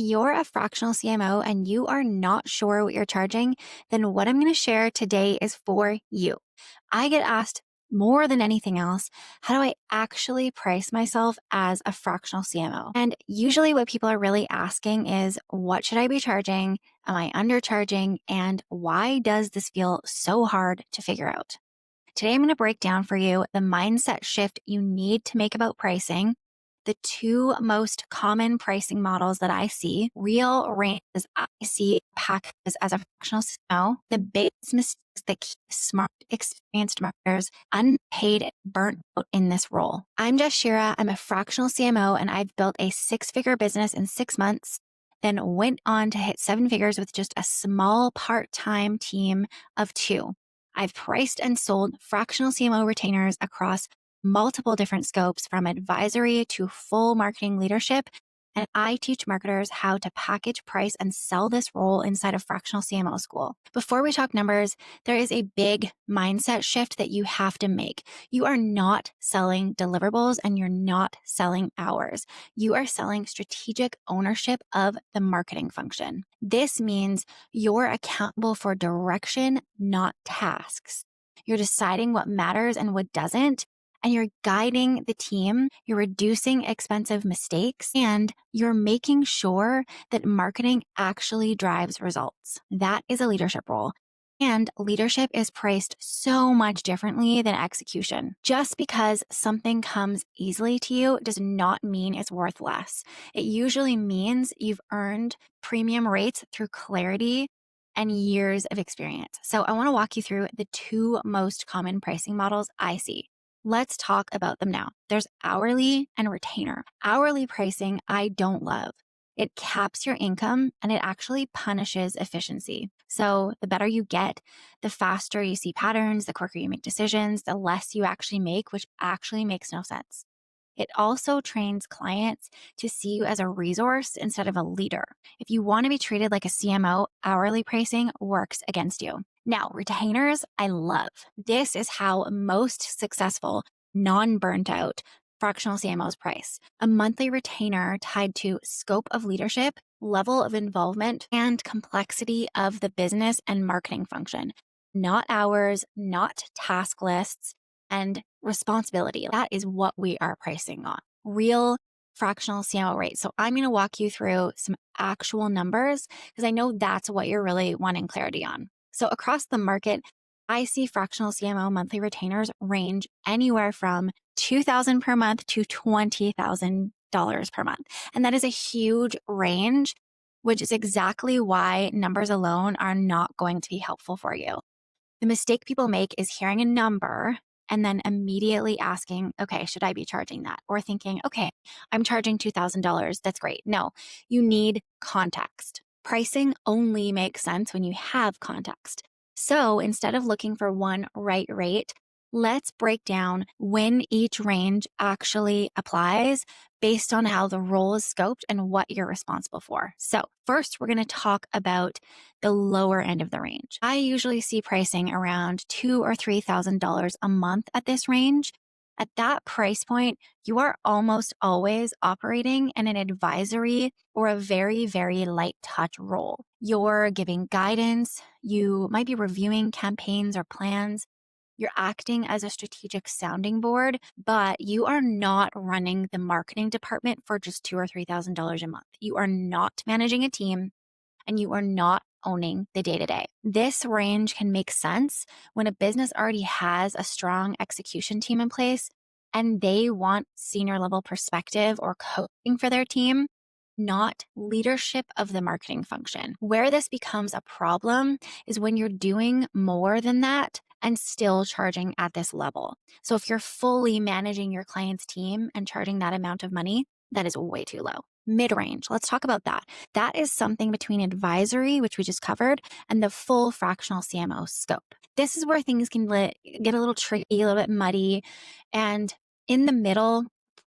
you're a fractional CMO and you are not sure what you're charging, then what I'm going to share today is for you. I get asked more than anything else, how do I actually price myself as a fractional CMO? And usually what people are really asking is, what should I be charging? Am I undercharging? And why does this feel so hard to figure out? Today, I'm going to break down for you the mindset shift you need to make about pricing, the two most common pricing models that I see, real ranges I see packages as a fractional CMO, the biggest mistakes that keep smart, experienced marketers unpaid and burnt out in this role. I'm Shira. I'm a fractional CMO, and I've built a six-figure business in 6 months, then went on to hit 7 figures with just a small part-time team of 2. I've priced and sold fractional CMO retainers across multiple different scopes, from advisory to full marketing leadership. And I teach marketers how to package, price, and sell this role inside of fractional CMO school. Before we talk numbers, there is a big mindset shift that you have to make. You are not selling deliverables and you're not selling hours. You are selling strategic ownership of the marketing function. This means you're accountable for direction, not tasks. You're deciding what matters and what doesn't, and you're guiding the team, you're reducing expensive mistakes, and you're making sure that marketing actually drives results. That is a leadership role. And leadership is priced so much differently than execution. Just because something comes easily to you does not mean it's worth less. It usually means you've earned premium rates through clarity and years of experience. So I want to walk you through the two most common pricing models I see. Let's talk about them now. There's hourly and retainer. Hourly pricing, I don't love. It caps your income and it actually punishes efficiency. So the better you get, the faster you see patterns, the quicker you make decisions, the less you actually make, which actually makes no sense. It also trains clients to see you as a resource instead of a leader. If you want to be treated like a CMO, hourly pricing works against you. Now, retainers, I love. This is how most successful, non-burnt out fractional CMOs price. A monthly retainer tied to scope of leadership, level of involvement, and complexity of the business and marketing function. Not hours, not task lists, and responsibility. That is what we are pricing on. Real fractional CMO rates. So I'm going to walk you through some actual numbers because I know that's what you're really wanting clarity on. So across the market, I see fractional CMO monthly retainers range anywhere from $2,000 per month to $20,000 per month. And that is a huge range, which is exactly why numbers alone are not going to be helpful for you. The mistake people make is hearing a number and then immediately asking, okay, should I be charging that? Or thinking, okay, I'm charging $2,000. That's great. No, you need context. Pricing only makes sense when you have context. So instead of looking for one right rate, let's break down when each range actually applies based on how the role is scoped and what you're responsible for. So first, we're going to talk about the lower end of the range. I usually see pricing around $2,000 or $3,000 a month at this range. At that price point, you are almost always operating in an advisory or a very, very light touch role. You're giving guidance. You might be reviewing campaigns or plans. You're acting as a strategic sounding board, but you are not running the marketing department for just $2,000 or $3,000 a month. You are not managing a team, and you are not owning the day-to-day. This range can make sense when a business already has a strong execution team in place and they want senior level perspective or coaching for their team, not leadership of the marketing function. Where this becomes a problem is when you're doing more than that and still charging at this level. So if you're fully managing your client's team and charging that amount of money, that is way too low. Mid-range, let's talk about that. That is something between advisory, which we just covered, and the full fractional CMO scope. This is where things can get a little tricky, a little bit muddy. And in the middle,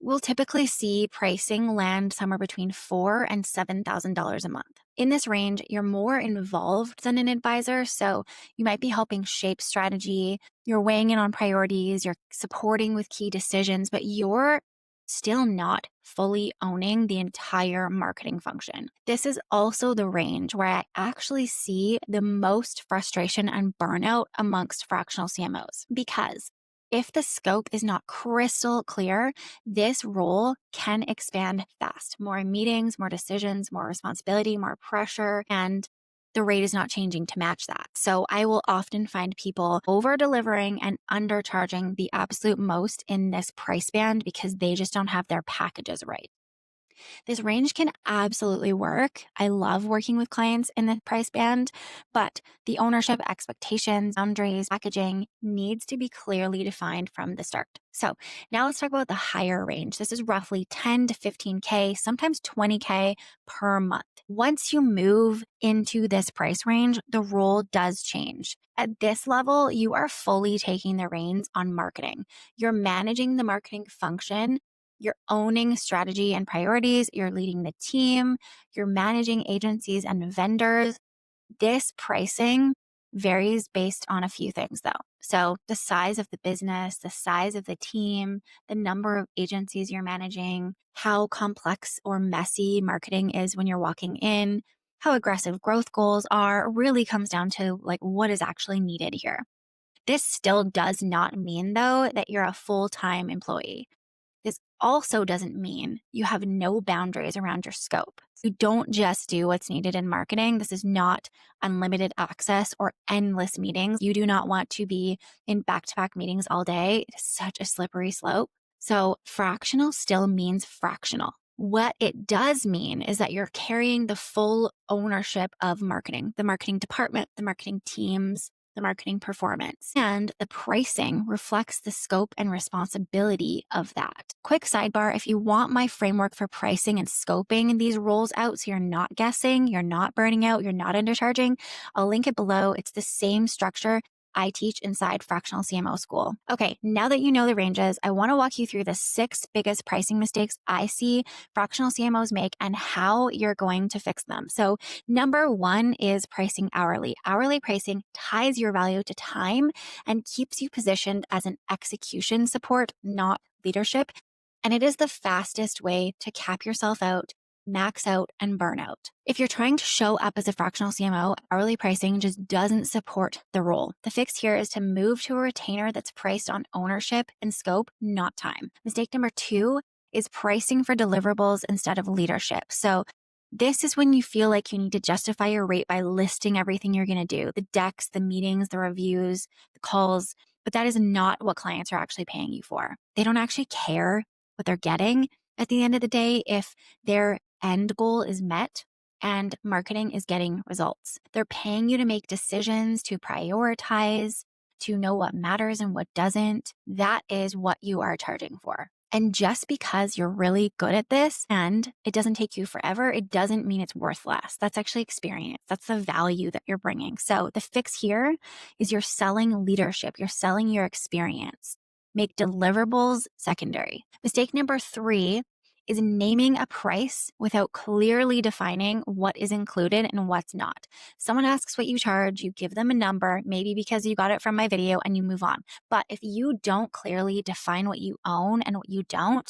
we'll typically see pricing land somewhere between $4,000 and $7,000 a month. In this range, you're more involved than an advisor. So you might be helping shape strategy, you're weighing in on priorities, you're supporting with key decisions, but you're still not fully owning the entire marketing function. This is also the range where I actually see the most frustration and burnout amongst fractional CMOs, because if the scope is not crystal clear, this role can expand fast. More meetings, more decisions, more responsibility, more pressure, and the rate is not changing to match that. So I will often find people over delivering and undercharging the absolute most in this price band because they just don't have their packages right. This range can absolutely work. I love working with clients in the price band, but the ownership expectations, boundaries, packaging needs to be clearly defined from the start. So now let's talk about the higher range. This is roughly 10 to 15K, sometimes 20K per month. Once you move into this price range, the role does change. At this level, you are fully taking the reins on marketing. You're managing the marketing function. You're owning strategy and priorities. You're leading the team. You're managing agencies and vendors. This pricing varies based on a few things, though. So the size of the business, the size of the team, the number of agencies you're managing, how complex or messy marketing is when you're walking in, how aggressive growth goals are, really comes down to like what is actually needed here. This still does not mean, though, that you're a full-time employee. This also doesn't mean you have no boundaries around your scope. You don't just do what's needed in marketing. This is not unlimited access or endless meetings. You do not want to be in back-to-back meetings all day. It is such a slippery slope. So fractional still means fractional. What it does mean is that you're carrying the full ownership of marketing, the marketing department, the marketing teams, the marketing performance, and the pricing reflects the scope and responsibility of that. Quick sidebar, if you want my framework for pricing and scoping these roles out so you're not guessing, you're not burning out, you're not undercharging, I'll link it below. It's the same structure I teach inside Fractional CMO School. Okay, now that you know the ranges, I want to walk you through the 6 biggest pricing mistakes I see fractional CMOs make and how you're going to fix them. So number 1 is pricing hourly. Hourly pricing ties your value to time and keeps you positioned as an execution support, not leadership. And it is the fastest way to cap yourself out, max out, and burn out. If you're trying to show up as a fractional CMO, hourly pricing just doesn't support the role. The fix here is to move to a retainer that's priced on ownership and scope, not time. Mistake number 2 is pricing for deliverables instead of leadership. So this is when you feel like you need to justify your rate by listing everything you're going to do, the decks, the meetings, the reviews, the calls, but that is not what clients are actually paying you for. They don't actually care what they're getting at the end of the day if their end goal is met and marketing is getting results. They're paying you to make decisions, to prioritize, to know what matters and what doesn't. That is what you are charging for. And just because you're really good at this and it doesn't take you forever, it doesn't mean it's worth less. That's actually experience. That's the value that you're bringing. So the fix here is you're selling leadership. You're selling your experience. Make deliverables secondary. Mistake number 3 is naming a price without clearly defining what is included and what's not. Someone asks what you charge, you give them a number, maybe because you got it from my video, and you move on. But if you don't clearly define what you own and what you don't,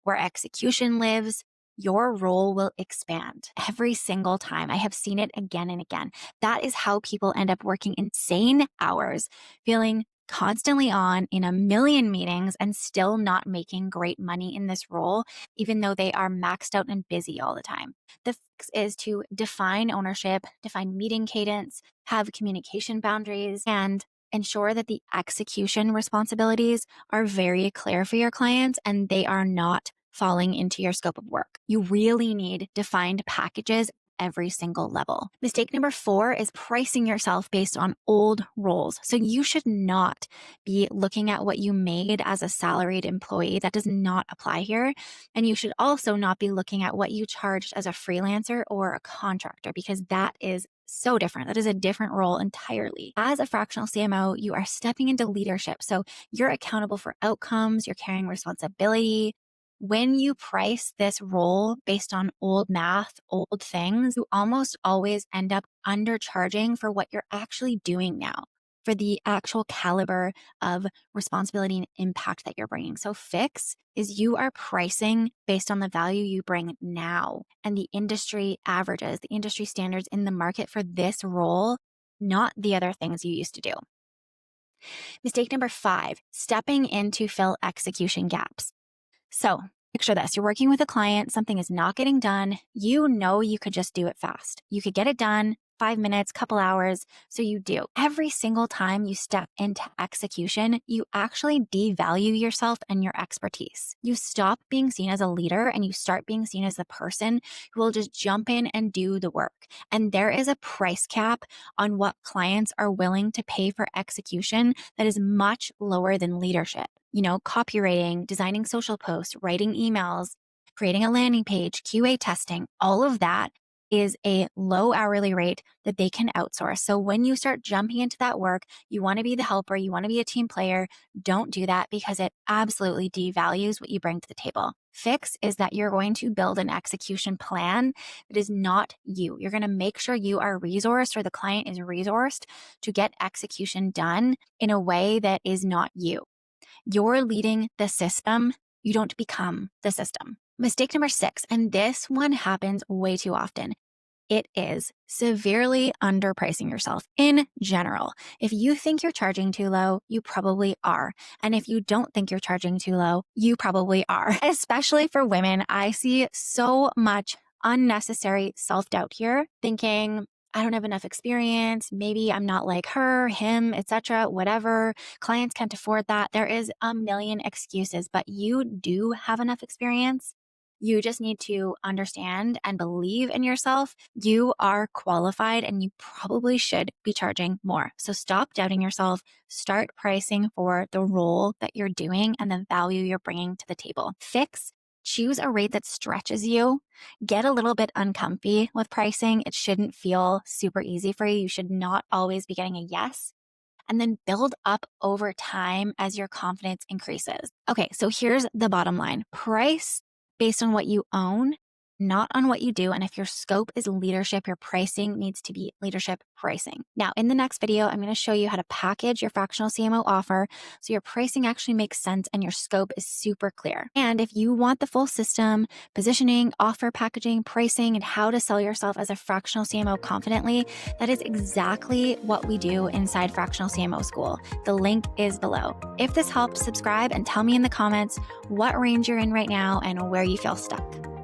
where execution lives, your role will expand every single time. I have seen it again and again. That is how people end up working insane hours, feeling constantly on in a million meetings and still not making great money in this role, even though they are maxed out and busy all the time. The fix is to define ownership, define meeting cadence, have communication boundaries, and ensure that the execution responsibilities are very clear for your clients and they are not falling into your scope of work. You really need defined packages every single level. Mistake number 4 is pricing yourself based on old roles. So you should not be looking at what you made as a salaried employee. That does not apply here. And you should also not be looking at what you charged as a freelancer or a contractor, because that is so different. That is a different role entirely. As a fractional CMO, you are stepping into leadership. So you're accountable for outcomes, you're carrying responsibility. When you price this role based on old math, old things, you almost always end up undercharging for what you're actually doing now. for the actual caliber of responsibility and impact that you're bringing. So fix is you are pricing based on the value you bring now and the industry averages, the industry standards in the market for this role, not the other things you used to do. Mistake number 5, stepping in to fill execution gaps. So picture this, you're working with a client, something is not getting done. You know you could just do it fast. You could get it done, 5 minutes, couple hours. So you do. Every single time you step into execution, you actually devalue yourself and your expertise. You stop being seen as a leader and you start being seen as the person who will just jump in and do the work. And there is a price cap on what clients are willing to pay for execution that is much lower than leadership. Copywriting, designing social posts, writing emails, creating a landing page, QA testing, all of that is a low hourly rate that they can outsource. So when you start jumping into that work, you want to be the helper, you want to be a team player, don't do that because it absolutely devalues what you bring to the table. Fix is that you're going to build an execution plan that is not you. You're going to make sure you are resourced or the client is resourced to get execution done in a way that is not you. You're leading the system. You don't become the system. Mistake number 6, and this one happens way too often. It is severely underpricing yourself in general. If you think you're charging too low, you probably are. And if you don't think you're charging too low, you probably are. Especially for women, I see so much unnecessary self-doubt here, thinking, I don't have enough experience. Maybe I'm not like her, him, etc., whatever. Clients can't afford that. There is a million excuses, but you do have enough experience. You just need to understand and believe in yourself. You are qualified and you probably should be charging more. So stop doubting yourself. Start pricing for the role that you're doing and the value you're bringing to the table. Fix. Choose a rate that stretches you. Get a little bit uncomfy with pricing. It shouldn't feel super easy for you. You should not always be getting a yes. And then build up over time as your confidence increases. Okay, so here's the bottom line. Price based on what you own, not on what you do. And if your scope is leadership, your pricing needs to be leadership pricing. Now, in the next video, I'm going to show you how to package your fractional CMO offer so your pricing actually makes sense and your scope is super clear. And if you want the full system, positioning, offer packaging, pricing, and how to sell yourself as a fractional CMO confidently, that is exactly what we do inside Fractional CMO School. The link is below. If this helped, subscribe and tell me in the comments what range you're in right now and where you feel stuck.